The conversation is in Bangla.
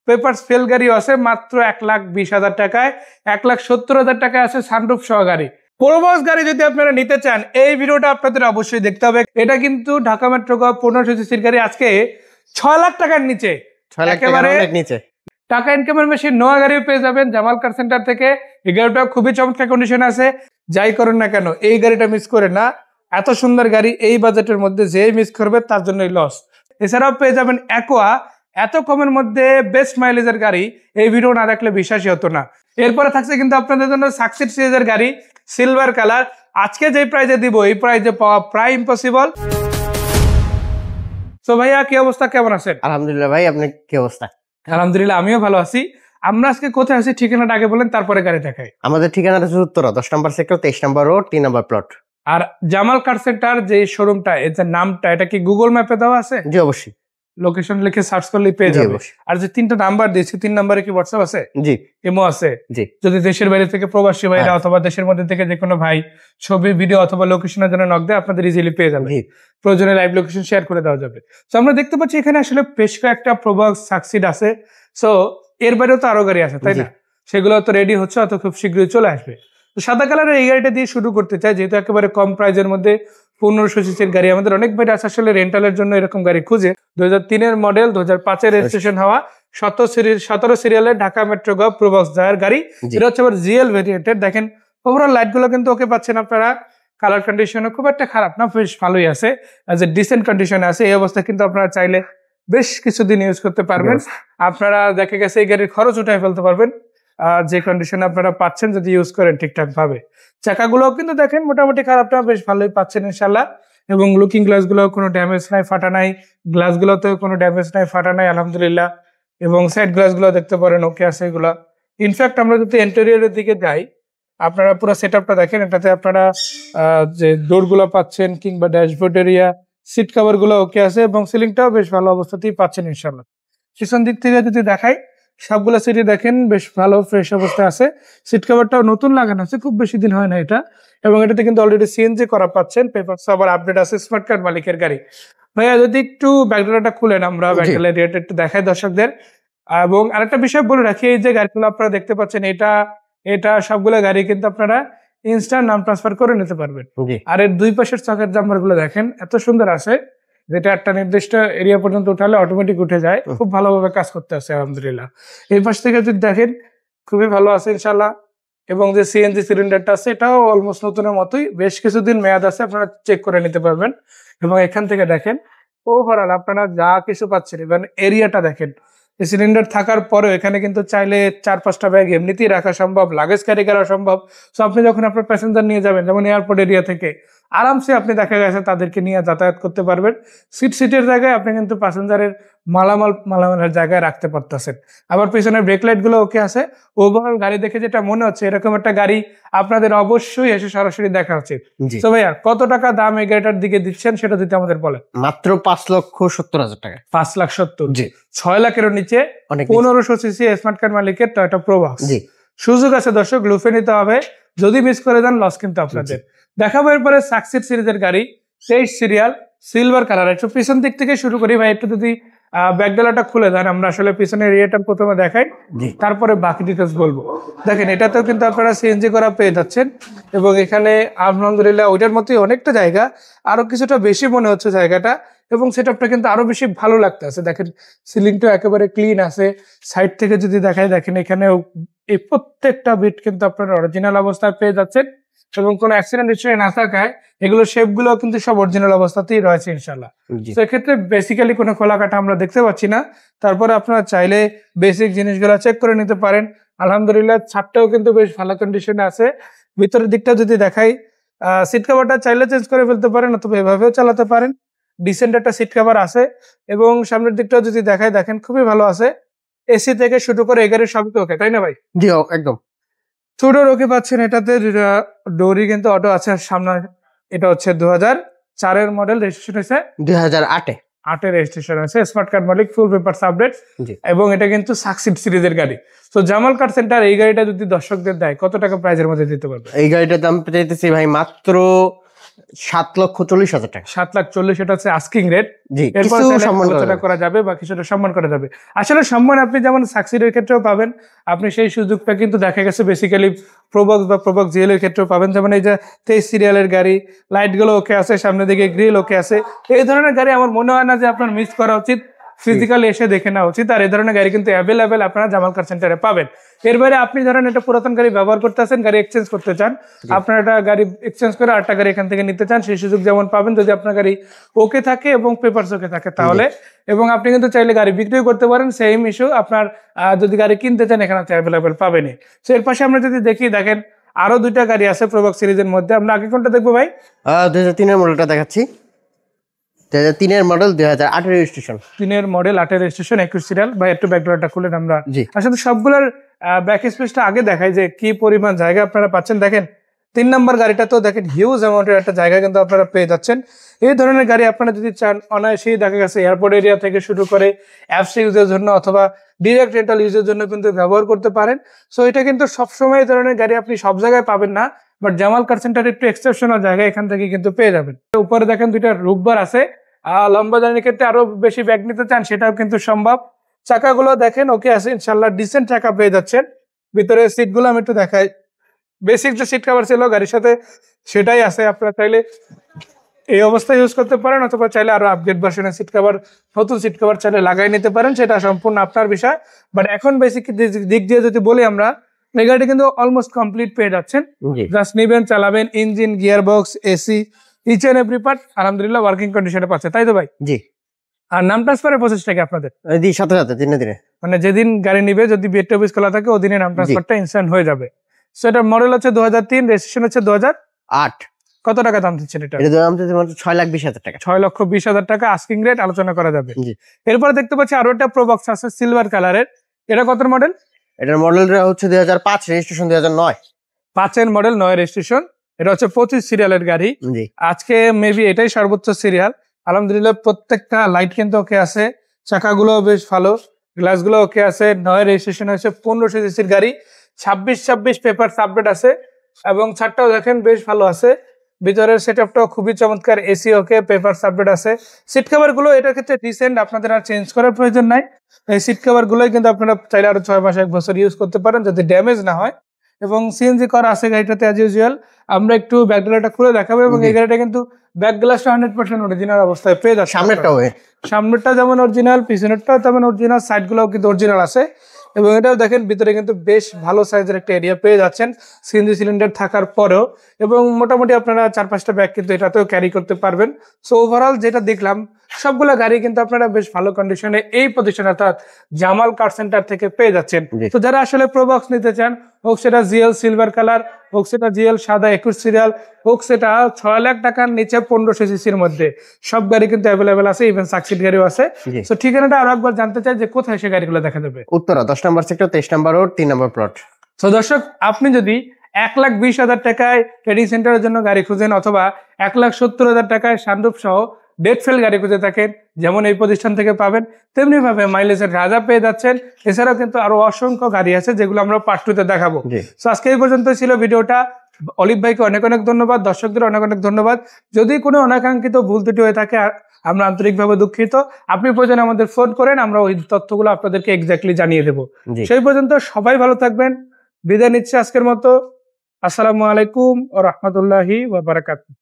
পেপারস ফেল গাড়িও আছে মাত্র 1,20,000 টাকায়। 1,70,000 টাকায় আছে সানরুফ সহ গাড়ি। প্রোবক্স গাড়ি যদি আপনারা নিতে চান এই ভিডিওটা আপনাদের অবশ্যই দেখতে হবে। এটা কিন্তু ঢাকা মেট্রো গ 1500 সিসির গাড়ি, আজকে 6 লাখ টাকার নিচে, একেবারে নিচে টাকা ইনকামের মেশিন নোয়া গাড়িও পেয়ে যাবেন জামাল কার সেন্টার থেকে। এই গাড়িটা খুবই চমৎকার কন্ডিশন আছে, যাই করেন না কেন এই গাড়িটা মিস করে না। এত সুন্দর গাড়ি এই বাজেটের মধ্যে যে মিস করবে তার জন্যই লস। এছাড়াও পেয়ে যাবেন অ্যাকোয়া, এত কমের মধ্যে বেস্ট মাইলেজের গাড়ি, এই ভিডিও না দেখলে বিশ্বাসই হতো না। এরপরে থাকছে কিন্তু আপনাদের জন্য সাকসিড সিরিজের গাড়ি সিলভার কালার। আজকে যে প্রাইজে দিব এই প্রাইজে পাওয়া প্রায় ইম্পসিবল। তো ভাইয়া কি অবস্থা, কেমন আছেন? আলহামদুলিল্লাহ ভাই, আপনার কি অবস্থা? আলহামদুলিল্লাহ আমিও ভালো আছি। আমরা আজকে কোথায় আছি ঠিকানাটা আগে বলেন, তারপরে গাড়ি দেখাই। আমাদের ঠিকানাটা উত্তরা 10 নম্বর সেক্টর 23 নম্বর রোড 3 নম্বর প্লট। আর জামাল কার সেন্টার যে শোরুমটা, এর যে নামটা, এটা কি গুগল ম্যাপে দেওয়া আছে? জি অবশ্যই, লোকেশন লিখে সার্চ করলেই পেয়ে যাবে। আর যে 3টা নাম্বার দিয়েছি, 3 নম্বরে কি হোয়াটসঅ্যাপ আছে? জি। ইমো আছে? জি। যদি দেশের বাইরে থেকে প্রবাসী ভাইরা অথবা দেশের মধ্যে থেকে যে কোনো ভাই ছবি ভিডিও অথবা লোকেশনের জন্য নক দেয়, আপনাদের ইজিলি পেয়ে যাবে। প্রয়োজনে লাইভ লোকেশন শেয়ার করে দেওয়া যাবে। তো আমরা দেখতে পাচ্ছি এখানে আসলে বেশ কয়েকটা প্রোবক্স সাকসিড আছে। সো এর বাইরেও তো আরো গাড়ি আছে, তাই না? সেগুলো তো রেডি হচ্ছে, অত খুব শীঘ্রই চলে আসবে। তো সাদা কালারের এই গাড়িটা দিয়ে শুরু করতে চাই, যেহেতু একেবারে কম প্রাইজের মধ্যে 1500 সিসির গাড়ি। আমাদের অনেক ভাই আছে আসলে রেন্টালের জন্য এরকম গাড়ি খুঁজে। 2003-এর মডেল, 2005-এর রেজিস্ট্রেশন হওয়া, 17 সিরিয়ালের ঢাকা মেট্রো গ প্রোবক্স যার গাড়ি। এটা হচ্ছে আবার জিএল ভেরিয়েন্টের। দেখেন ওভারঅল লাইট গুলো কিন্তু ওকে পাচ্ছেন আপনারা। কালার কন্ডিশনও খুব একটা খারাপ না, বেশ ভালোই আছে, এজ এ ডিসেন্ট কন্ডিশনে আছে। এই অবস্থা কিন্তু আপনারা চাইলে বেশ কিছুদিন ইউজ করতে পারবেন। আপনারা দেখা গেছে এই গাড়ির খরচ উঠাই ফেলতে পারবেন যে কন্ডিশনে আপনারা পাচ্ছেন যদি ইউজ করেন ঠিকঠাক ভাবে। চাকাগুলো কিন্তু দেখেন মোটামুটি খারাপ না, বেশ ভালোই পাচ্ছেন ইনশাল্লাহ। এবং লুকিং গ্লাস গুলো কোনো ড্যামেজ নাই, ফাটা নাই। গ্লাস গুলোতেও কোনো ড্যামেজ নাই, ফাটা নাই, আলহামদুলিল্লাহ। এবং সাইড গ্লাস গুলো দেখতে পারেন ওকে আছে এগুলা। ইনফ্যাক্ট আমরা যদি ইন্টেরিয়রের দিকে যাই, আপনারা পুরো সেট আপটা দেখেন। এটাতে আপনারা যে ডোর গুলো পাচ্ছেন কিংবা ড্যাশবোর্ড এরিয়া, সিট কভার গুলো ওকে আছে এবং সিলিংটাও বেশ ভালো অবস্থাতেই পাচ্ছেন ইনশাল্লাহ। পিছন দিক থেকে যদি দেখাই, সবগুলো সিটই দেখেন বেশ ভালো ফ্রেশ অবস্থায় আছে। সিট কভারটাও নতুন লাগানো আছে, খুব বেশি দিন হয় না এটা। এবং এটাতে কিন্তু অলরেডি সিএনজি করা পাচ্ছেন। পেপারস আবার আপডেট আছে, স্মার্ট কার্ড মালিকের গাড়ি। ভাইয়া যদি একটু ব্যাকডোরটা খুলেন, আমরা ব্যাকডোরের রেট একটু দেখাই দর্শকদের। এবং আরেকটা বিষয় বলে রাখি, এই যে গাড়িগুলো আপনারা দেখতে পাচ্ছেন, এটা সবগুলো গাড়ি কিন্তু আপনারা ইনস্ট্যান্ট নাম ট্রান্সফার করে নিতে পারবেন। আর এর দুই পাশের চাকার জাম্পার গুলো দেখেন এত সুন্দর আছে, যেটা একটা নির্দিষ্ট এরিয়া পর্যন্ত উঠালে অটোমেটিক উঠে যায়। খুব ভালোভাবে কাজ করতে আছে আলহামদুলিল্লাহ। এই পাশ থেকে যদি দেখেন খুবই ভালো আছে ইনশাল্লাহ। এবং যে সিএনজি সিলিন্ডারটা আছে এটাও অলমোস্ট নতুনের মতোই, বেশ কিছুদিন মেয়াদ আছে, আপনারা চেক করে নিতে পারবেন। এবং এখান থেকে দেখেন ওভারঅল আপনারা যা কিছু পাচ্ছেন, এবং এরিয়াটা দেখেন। এই সিলিন্ডার থাকার পরেও এখানে কিন্তু চাইলে 4-5টা ব্যাগ এমনিতেই রাখা সম্ভব, লাগেজ ক্যারি করা সম্ভব। সো আপনি যখন আপনার প্যাসেঞ্জার নিয়ে যাবেন, যেমন এয়ারপোর্ট এরিয়া থেকে, আরামসে আপনি দেখা গেছে তাদেরকে নিয়ে যাতায়াত করতে পারবেন। সিটের জায়গায় আপনি কিন্তু প্যাসেঞ্জারের মালামালের জায়গায় রাখতে পারতেছেন। আবার পিছনের ব্রেক লাইট গুলো ওকে আছে। ওভারঅল গাড়ি দেখে যেটা মনে হচ্ছে, এরকম একটা গাড়ি আপনাদের অবশ্যই এসে সরাসরি দেখা উচিত। তো ভাইয়া কত টাকা দাম এই গাড়িটার দিকে দিচ্ছেন সেটা যদি আমাদের বলেন। মাত্র 5,70,000 টাকা। 5,70,000? জি। 6 লাখেরও নিচে 1500 সিসি স্মার্ট কার্ড মালিকের টয়োটা প্রোবক্স। জি। সুযোগ আছে দর্শক, লুফে নিতে হবে। যদি মিস করে দেন লস কিন্তু আপনাদের। দেখাবো এরপরে সাকসিড সিরিজের গাড়ি 23 সিরিয়াল সিলভার কালার। একটু পিছন দিক থেকে শুরু করি ভাই, একটু যদি ব্যাকডালাটা খুলে দেন, আমরা আসলে পিছনের এরিয়াটা প্রথমে দেখাই, তারপরে বাকি ডিটেলস বলবো। দেখেন এটাতেও কিন্তু আপনারা সিএনজি করা পেয়ে যাচ্ছেন। এবং এখানে আলহামদুলিল্লাহ ওইটার মতোই অনেকটা জায়গা, আরো কিছুটা বেশি মনে হচ্ছে জায়গাটা। এবং সেটআপটা কিন্তু আরো বেশি ভালো লাগতে আছে। দেখেন সিলিংটা একেবারে ক্লিন আছে। সাইড থেকে যদি দেখাই, দেখেন এখানে এই প্রত্যেকটা বিট কিন্তু আপনারা অরিজিনাল অবস্থায় পেয়ে যাচ্ছেন। এবং কোনো অ্যাক্সিডেন্ট হিস্ট্রি না থাকায় এগুলো শেপ গুলো কিন্তু সব অরিজিনাল অবস্থাতেই রয়েছে ইনশাল্লাহ। তো এক্ষেত্রে বেসিক্যালি কোনো খোলা কাটা আমরা দেখতে পাচ্ছি না। তারপরে আপনারা চাইলে বেসিক জিনিসগুলো চেক করে নিতে পারেন। আলহামদুলিল্লাহ ছাদটাও কিন্তু বেশ ভালো কন্ডিশনে আছে। ভিতরের দিকটা যদি দেখাই, সিট কভারটা চাইলে চেঞ্জ করে ফেলতে পারেন অথবা এভাবেও চালাতে পারেন। ডিসেন্ট একটা সিট কভার আছে। এবং সামনের দিকটাও যদি দেখাই, দেখেন খুবই ভালো আছে। এসি থেকে শুরু করে এই গাড়ির সবই তো ওকে, তাই না ভাই? জি একদম। ছোট ওকে পাচ্ছেন। এটাতে ডোরি কিন্তু অটো আছে সামনে। এটা হচ্ছে 2004-এর মডেল, রেজিস্ট্রেশন হয়েছে 2008-এ রেজিস্ট্রেশন আছে। স্মার্ট কার্ড মালিক, ফুল পেপারস আপডেট। এবং এটা কিন্তু সাকসিড সিরিজের গাড়ি। তো জামাল কার সেন্টার এই গাড়িটা যদি দর্শকদের দেয়, কত টাকা প্রাইজের মধ্যে দিতে পারবে? এই গাড়িটার দাম চাইতেছি ভাই মাত্র 7,40,000 টাকা। 7,40,000 এটা হচ্ছে আস্কিং রেট। জি, এরপর কিছু চাইলে সম্মান আলোচনা করা যাবে বা কিছুটা সম্মান করা যাবে। আসলে সম্মান আপনি যেমন সাকসিডের ক্ষেত্রেও পাবেন, আপনি সেই সুযোগটা কিন্তু দেখা গেছে বেসিক্যালি প্রবক্স বা প্রবক্স জিএল এর ক্ষেত্রেও পাবেন। যেমন এই যে 23 সিরিয়ালের গাড়ি, লাইটগুলো ওকে আছে, সামনে দিকে গ্রিল ওকে আছে। এই ধরনের গাড়ি আমার মনে হয় না যে আপনার মিস করা উচিত, ফিজিক্যালি এসে দেখে নেওয়া উচিত। আর এই ধরনের গাড়ি কিন্তু অ্যাভেলেবেল আপনারা জামাল কার সেন্টারে পাবেন। এর বাইরে আপনি ধরেন একটা পুরাতন গাড়ি ব্যবহার করতেছেন, গাড়ি এক্সচেঞ্জ করতে চান, আপনার একটা গাড়ি এক্সচেঞ্জ করে আরেকটা গাড়ি এখান থেকে নিতে চান, সেই সুযোগ যেমন পাবেন যদি আপনার গাড়ি ওকে থাকে এবং পেপারস ওকে থাকে তাহলে। এবং আপনি কিন্তু চাইলে গাড়ি বিক্রি করতে পারেন, সেম ইস্যু। আপনার যদি গাড়ি কিনতে চান এখানে অ্যাভেলেবেল পাবেনই। তো এর পাশে আমরা যদি দেখি, দেখেন আরো দুইটা গাড়ি আছে প্রবক্স সিরিজের মধ্যে। আমরা আগে কোনটা দেখবো ভাই? 2003 এর মডেলটা দেখাচ্ছি। 2003 এর মডেল, 2008 এর রেজিস্ট্রেশন। 3 এর মডেল, 8 এর রেজিস্ট্রেশন, 21 সিরিয়াল। ভাই একটু ব্যাকডোরটা খুলেন আমরা। জি। আসলে সবগুলোর ব্যাক স্পেসটা আগে দেখাই যে কি পরিমাণ জায়গা আপনারা পাচ্ছেন। দেখেন 3 নম্বর গাড়িটা তো দেখেন হিউজ অ্যামাউন্টের একটা জায়গা কিন্তু আপনারা পেয়ে যাচ্ছেন। এই ধরনের গাড়ি আপনারা যদি চান অনায়াসেই দেখা গেছে এয়ারপোর্ট এরিয়া থেকে শুরু করে অ্যাপস ইউজের জন্য অথবা ডিরেক্ট রেন্টাল ইউজের জন্য কিন্তু ব্যবহার করতে পারেন। সো এটা কিন্তু সবসময় এই ধরনের গাড়ি আপনি সব জায়গায় পাবেন না, বাট জামাল কার সেন্টার একটু এক্সেপশনাল জায়গা, এখান থেকে কিন্তু পেয়ে যাবেন। উপরে দেখেন দুইটা রুকবার আছে, লম্বা জার্নির ক্ষেত্রে আরো বেশি ব্যাগ নিতে চান সেটাও কিন্তু সম্ভব। চাকাগুলো দেখেন ওকে আছে, ইনশাল্লাহ ডিসেন্ট চাকা পেয়ে যাচ্ছেন। ভিতরে সিটগুলো আমি একটু দেখাই। বেসিক যে সিট কভার ছিল গাড়ির সাথে সেটাই আছে, আপনারা চাইলে এই অবস্থায় ইউজ করতে পারেন অথবা চাইলে আরো আপগ্রেড ভার্সনের সিট কভার, নতুন সিট কভার চাইলে লাগাই নিতে পারেন, সেটা সম্পূর্ণ আপনার বিষয়। বাট এখন বেসিক দিক দিয়ে যদি বলি আমরা, এই গাড়িটা কিন্তু অলমোস্ট কমপ্লিট পেয়ে যাচ্ছেন। জাস্ট নিবেন, চালাবেন, engine, gear box, AC, each and every part আলহামদুলিল্লাহ ওয়ার্কিং কন্ডিশনে পাচ্ছে, তাই তো ভাই? জি। আর নাম ট্রান্সফারের প্রসেসটা কি আপনাদের? জি, সাথে সাথে দিনে দিনে, মানে যেদিন গাড়ি নিবে যদি বিএড অফিস খোলা থাকে ওদিনে নাম ট্রান্সফারটা ইনস্ট্যান্ট হয়ে যাবে। সো এটার মডেল হচ্ছে 2003, রেজিস্ট্রেশন হচ্ছে 2008। কত টাকা দাম দিচ্ছেন এটা? এটা দাম দিতে মাত্র 6,20,000 টাকা। 6,20,000 টাকা আস্কিং রেট, আলোচনা করা যাবে। জি। এরপর দেখতে পাচ্ছি আরো একটা প্রবক্স আছে সিলভার কালারের। এটা কত মডেল? এটার মডেলটা হচ্ছে 2005, রেজিস্ট্রেশন 2009। 5 এর মডেল, 9 রেজিস্ট্রেশন। এটা হচ্ছে 25 সিরিয়ালের গাড়ি। জি। আজকে মেবি এটাই সর্বোচ্চ সিরিয়াল। আলহামদুলিল্লাহ প্রত্যেকটা লাইট কিন্তু ওকে আছে, চাকাগুলো বেশ ভালো, গ্লাসগুলো ওকে আছে। 9 রেজিস্ট্রেশন হচ্ছে 1500 সিসির গাড়ি, 26 পেপার আপডেট আছে এবং ছাদটাও দেখেন বেশ ভালো আছে। ভিতরের সেটআপটাও খুবই চমৎকার, এসি ওকে, পেপার আপডেট আছে। সিট কভার গুলো এটার ক্ষেত্রে রিসেন্ট, আপনাদের আর চেঞ্জ করার প্রয়োজন নাই। এই সিট কভার গুলোই কিন্তু আপনারা চাইলে আরো 6 মাস 1 বছর ইউজ করতে পারেন যদি ড্যামেজ না হয়। এবং সিএনজি করা আছে গাড়িটাতে অ্যাজ ইউজুয়াল। আমরা একটু ব্যাক গ্লাসটা খুলে দেখাবো এবং এই গাড়িটা কিন্তু ব্যাক গ্লাসটা 100% অরিজিনাল অবস্থায় পেয়ে যাচ্ছে। সামনেরটা যেমন অরিজিনাল, পিছনেরটাও তেমন অরিজিনাল, সাইডগুলোও কিন্তু অরিজিনাল আছে। এবং এটাও দেখেন ভিতরে কিন্তু বেশ ভালো সাইজের একটা এরিয়া পেয়ে যাচ্ছেন সিএনজি সিলিন্ডার থাকার পরেও। এবং মোটামুটি আপনারা 4-5টা ব্যাগ কিন্তু এটাতেও ক্যারি করতে পারবেন। সো ওভারঅল যেটা দেখলাম সবগুলো গাড়ি কিন্তু আপনারা বেশ ভালো কন্ডিশনে এই প্রতিষ্ঠান অর্থাৎ জামাল কার সেন্টার থেকে পেয়ে যাচ্ছেন। তো যারা আসলে প্রোবক্স নিতে চান, হোক সেটা জিএল সিলভার কালার, হোক সেটা জিএল সাদা 21 সিরিয়াল, হোক সেটা 6 লাখ টাকার নিচে 1500 সিসির মধ্যে, সব গাড়ি কিন্তু অ্যাভেলেবেল আছে, ইভেন সাকসিড গাড়িও আছে। তো ঠিকানাটা আরো একবার জানতে চাই যে কোথায় সে গাড়িগুলো দেখা যাবে? উত্তরা 10 নম্বর সেক্টর, 23 নম্বর রোড, 3 নম্বর প্লট। তো দর্শক, আপনি যদি 1,20,000 টাকায় ট্রেডিং সেন্টারের জন্য গাড়ি খুঁজেন অথবা 1,70,000 টাকায় সানরুফ সহ ডেট ফেল গাড়ি খুঁজে থাকেন, যেমন এই প্রতিষ্ঠান থেকে পাবেন, তেমনি ভাবে মাইলেজের রাজা পেয়ে যাচ্ছেন। এছাড়াও কিন্তু আরো অসংখ্য গাড়ি আছে যেগুলো আমরা পার্ট 2 তে দেখাবো। তো আজকে এই পর্যন্ত ছিল ভিডিওটা। অলিভ ভাইকে অনেক অনেক ধন্যবাদ, দর্শকদের অনেক অনেক ধন্যবাদ। যদি কোনো অনাকাঙ্ক্ষিত ভুল ত্রুটি হয়ে থাকে আমরা আন্তরিকভাবে দুঃখিত। আপনি প্রয়োজনে আমাদের ফোন করেন, আমরা ওই তথ্যগুলো আপনাদেরকে এক্স্যাক্টলি জানিয়ে দেবো। সেই পর্যন্ত সবাই ভালো থাকবেন, বিদায় নিচ্ছে আজকের মতো। আসসালামু আলাইকুম ওয়া রাহমাতুল্লাহি ওয়া বারাকাতুহু।